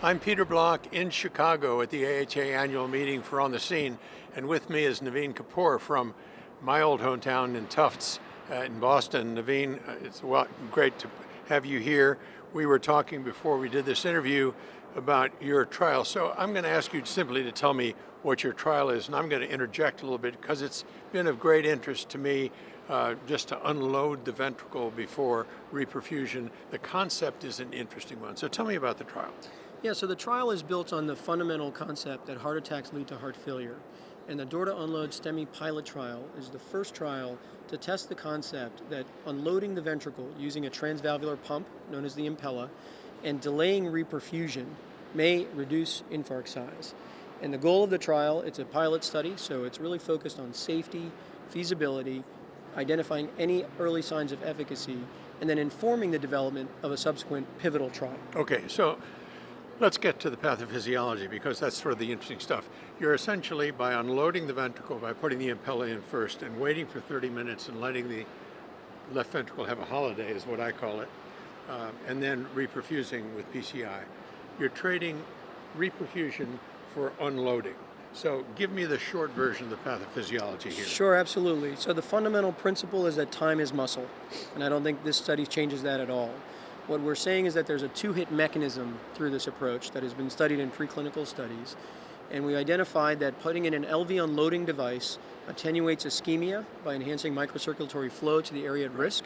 I'm Peter Block in Chicago at the AHA annual meeting for On the Scene, and with me is Naveen Kapoor from my old hometown in Tufts in Boston. Naveen, it's great to have you here. We were talking before we did this interview about your trial, so I'm going to ask you simply to tell me what your trial is, and I'm going to interject a little bit because it's been of great interest to me just to unload the ventricle before reperfusion. The concept is an interesting one, so tell me about the trial. Yeah, so the trial is built on the fundamental concept that heart attacks lead to heart failure. And the Door to Unload STEMI pilot trial is the first trial to test the concept that unloading the ventricle using a transvalvular pump, known as the Impella, and delaying reperfusion may reduce infarct size. And the goal of the trial, it's a pilot study, so it's really focused on safety, feasibility, identifying any early signs of efficacy, and then informing the development of a subsequent pivotal trial. Okay, so let's get to the pathophysiology because that's sort of the interesting stuff. You're essentially, by unloading the ventricle, by putting the Impella in first and waiting for 30 minutes and letting the left ventricle have a holiday, is what I call it, and then reperfusing with PCI. You're trading reperfusion for unloading. So give me the short version of the pathophysiology here. Sure, absolutely. So the fundamental principle is that time is muscle, and I don't think this study changes that at all. What we're saying is that there's a two-hit mechanism through this approach that has been studied in preclinical studies, and we identified that putting in an LV unloading device attenuates ischemia by enhancing microcirculatory flow to the area at risk,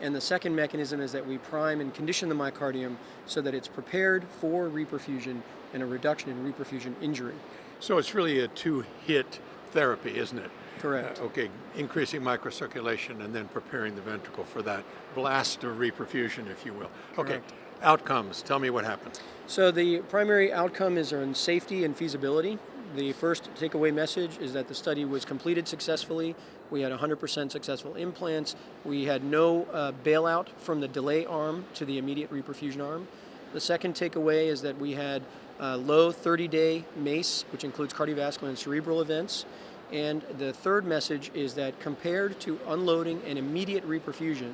and the second mechanism is that we prime and condition the myocardium so that it's prepared for reperfusion and a reduction in reperfusion injury. So it's really a two-hit therapy, isn't it? Correct. Okay, increasing microcirculation and then preparing the ventricle for that blast of reperfusion, if you will. Okay, Correct. Outcomes. Tell me what happened. So the primary outcome is on safety and feasibility. The first takeaway message is that the study was completed successfully. We had 100% successful implants. We had no bailout from the delay arm to the immediate reperfusion arm. The second takeaway is that we had low 30-day MACE, which includes cardiovascular and cerebral events. And the third message is that compared to unloading and immediate reperfusion,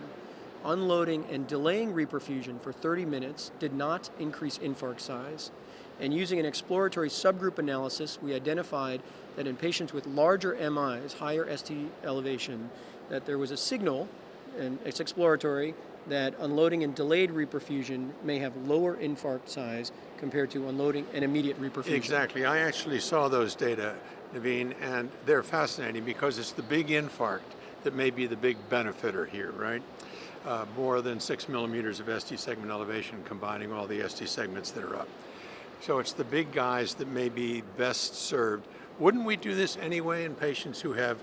unloading and delaying reperfusion for 30 minutes did not increase infarct size. And using an exploratory subgroup analysis, we identified that in patients with larger MIs, higher ST elevation, that there was a signal, and it's exploratory, that unloading and delayed reperfusion may have lower infarct size compared to unloading and immediate reperfusion. Exactly. I actually saw those data, Naveen, and they're fascinating because it's the big infarct that may be the big benefiter here, right? More than 6 millimeters of ST segment elevation, combining all the ST segments that are up. So it's the big guys that may be best served. Wouldn't we do this anyway in patients who have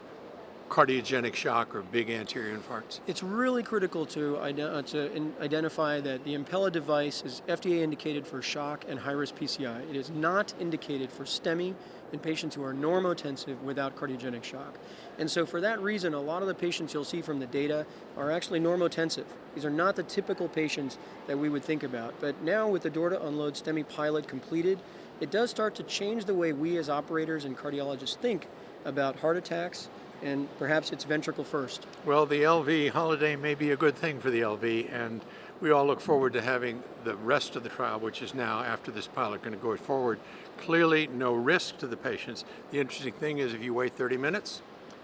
cardiogenic shock or big anterior infarcts? It's really critical to identify that the Impella device is FDA indicated for shock and high-risk PCI. It is not indicated for STEMI in patients who are normotensive without cardiogenic shock. And so for that reason, a lot of the patients you'll see from the data are actually normotensive. These are not the typical patients that we would think about. But now with the Door to Unload STEMI pilot completed, it does start to change the way we as operators and cardiologists think about heart attacks, and perhaps it's ventricle first. Well, the LV holiday may be a good thing for the LV, and we all look forward to having the rest of the trial, which is now, after this pilot, going to go forward. Clearly, no risk to the patients. The interesting thing is if you wait 30 minutes,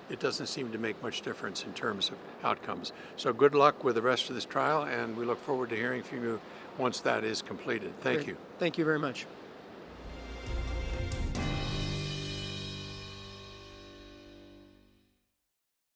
it doesn't seem to make much difference in terms of outcomes. So good luck with the rest of this trial, and we look forward to hearing from you once that is completed. Thank you. Thank you very much.